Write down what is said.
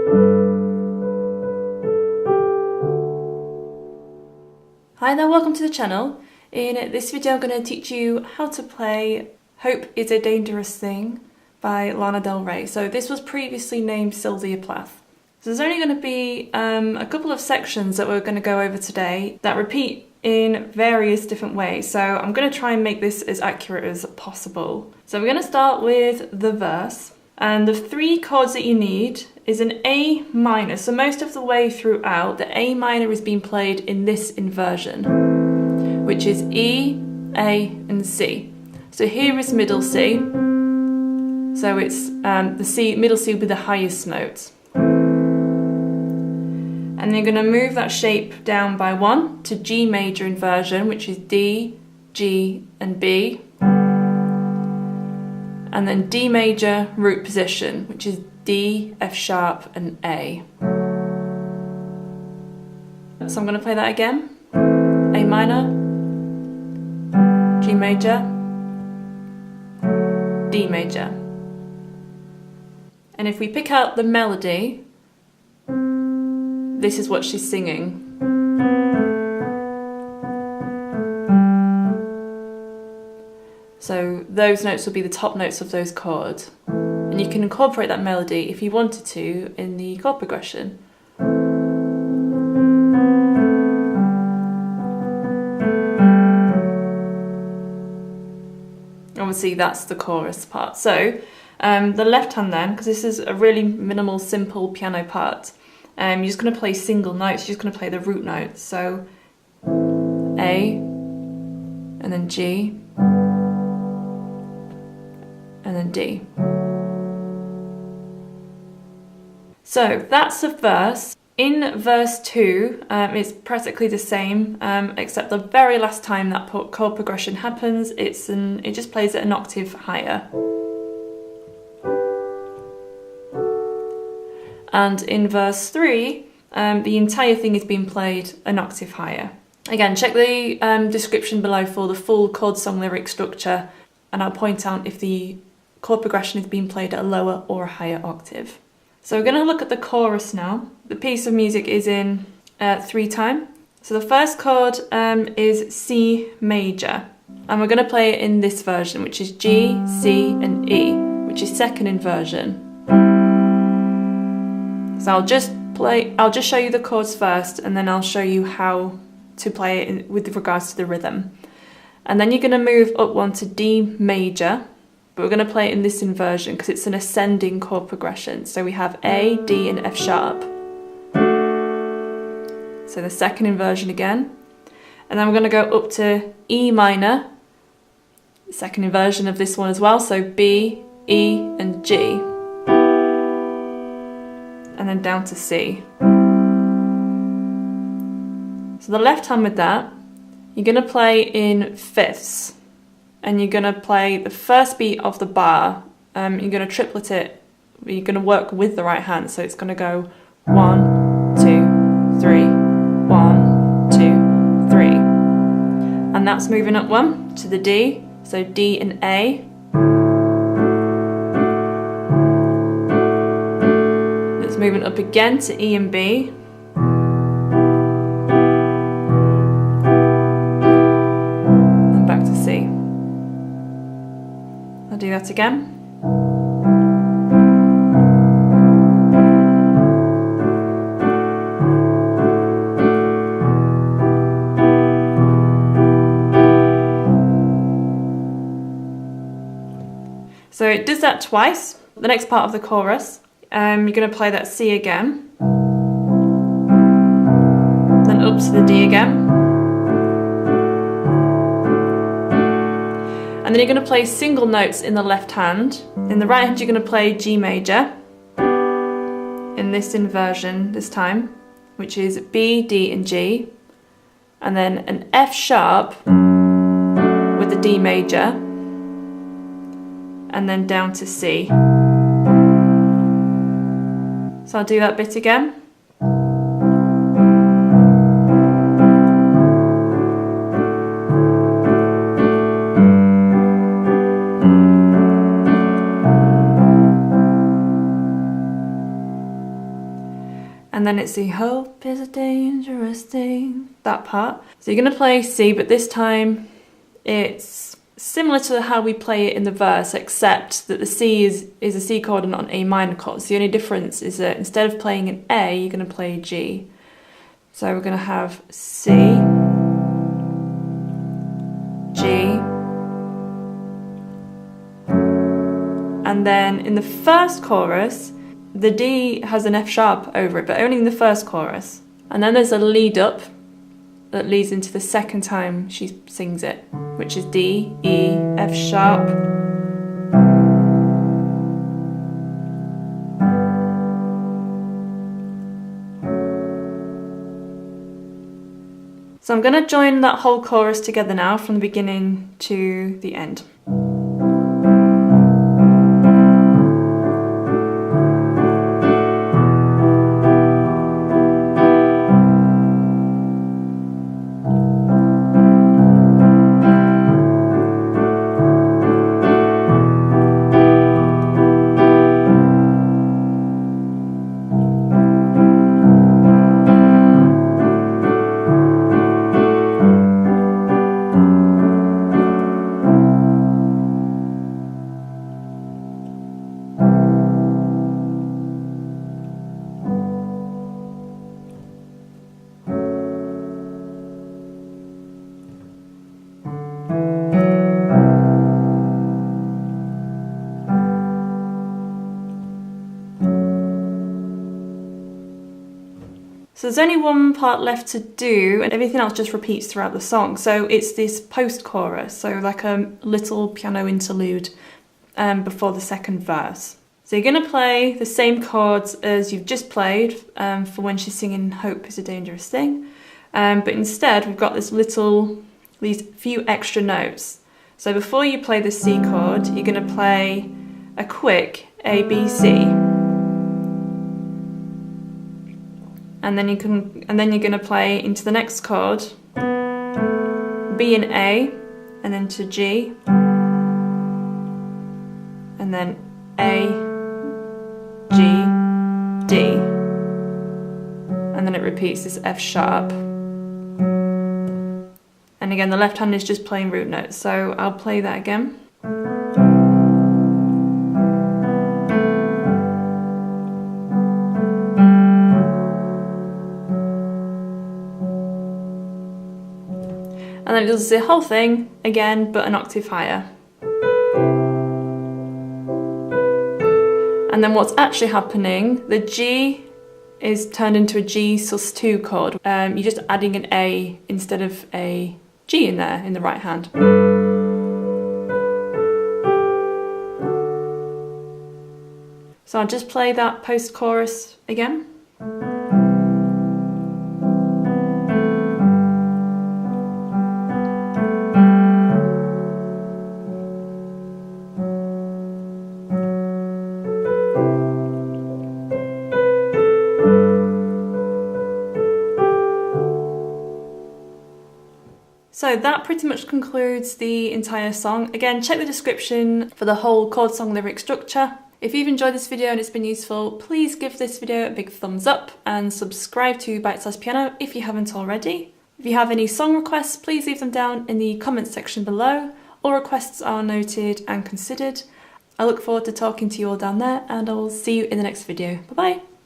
Hi there, welcome to the channel. In this video I'm going to teach you how to play Hope is a Dangerous Thing by Lana Del Rey. So this was previously named Sylvia Plath. So there's only going to be a couple of sections that we're going to go over today that repeat in various different ways. So I'm going to try and make this as accurate as possible. So we're going to start with the verse. And the three chords that you need is an A minor. So most of the way throughout, the A minor is being played in this inversion, which is E, A, and C. So here is middle C. So it's the C, middle C will be the highest note. And you're going to move that shape down by one to G major inversion, which is D, G, and B. And then D major root position, which is D, F sharp, and A. So I'm going to play that again. A minor, G major, D major. And if we pick out the melody, this is what she's singing. So those notes will be the top notes of those chords. And you can incorporate that melody if you wanted to in the chord progression. Obviously that's the chorus part. So the left hand then, because this is a really minimal, simple piano part, you're just going to play single notes, you're just going to play the root notes. So A, and then G, and then D. So that's the verse. In verse 2, it's practically the same, except the very last time that chord progression happens, it just plays it an octave higher. And in verse 3, the entire thing is being played an octave higher. Again, check the description below for the full chord song lyric structure, and I'll point out if the chord progression is being played at a lower or a higher octave. So we're going to look at the chorus now. The piece of music is in 3/time. So the first chord is C major, and we're going to play it in this version, which is G, C, and E, which is second inversion. So I'll just show you the chords first, and then I'll show you how to play it with regards to the rhythm. And then you're going to move up one to D major, but we're going to play it in this inversion because it's an ascending chord progression. So we have A, D, and F sharp. So the second inversion again. And then we're going to go up to E minor, second inversion of this one as well. So B, E, and G. And then down to C. So the left hand with that, you're going to play in fifths, and you're going to play the first beat of the bar. You're going to triplet it, you're going to work with the right hand, so it's going to go 1, 2, 3, 1, 2, 3. And that's moving up one to the D, so D and A. Moving up again to E and B. And back to C. I'll do that again. So it does that twice. The next part of the chorus. You're going to play that C again, then up to the D again, and then you're going to play single notes in the left hand. In the right hand you're going to play G major in this inversion this time, which is B, D, and G, and then an F sharp with the D major, and then down to C. So I'll do that bit again. and then it's the hope is a dangerous thing, that part. So you're going to play C, but this time it's similar to how we play it in the verse, except that the C is a C chord and not an A minor chord. So the only difference is that instead of playing an A, you're going to play G. So we're going to have C, G, and then in the first chorus, the D has an F sharp over it, but only in the first chorus. And then there's a lead up that leads into the second time she sings it, which is D, E, F sharp. So I'm going to join that whole chorus together now from the beginning to the end. So there's only one part left to do, and everything else just repeats throughout the song. So it's this post-chorus, so like a little piano interlude before the second verse. So you're going to play the same chords as you've just played for when she's singing Hope is a Dangerous Thing, but instead we've got these few extra notes. So before you play the C chord, you're going to play a quick A, B, C. And then you're going to play into the next chord, B and A, and then to G, and then A, G, D, and then it repeats this F sharp. And again, the left hand is just playing root notes, so I'll play that again. And then it does the whole thing again, but an octave higher. And then what's actually happening, the G is turned into a G sus2 chord. You're just adding an A instead of a G in there, in the right hand. So I'll just play that post-chorus again. So that pretty much concludes the entire song. Again, check the description for the whole chord song lyric structure. If you've enjoyed this video and it's been useful, please give this video a big thumbs up and subscribe to Bitesize Piano if you haven't already. If you have any song requests, please leave them down in the comments section below. All requests are noted and considered. I look forward to talking to you all down there, and I will see you in the next video. Bye bye!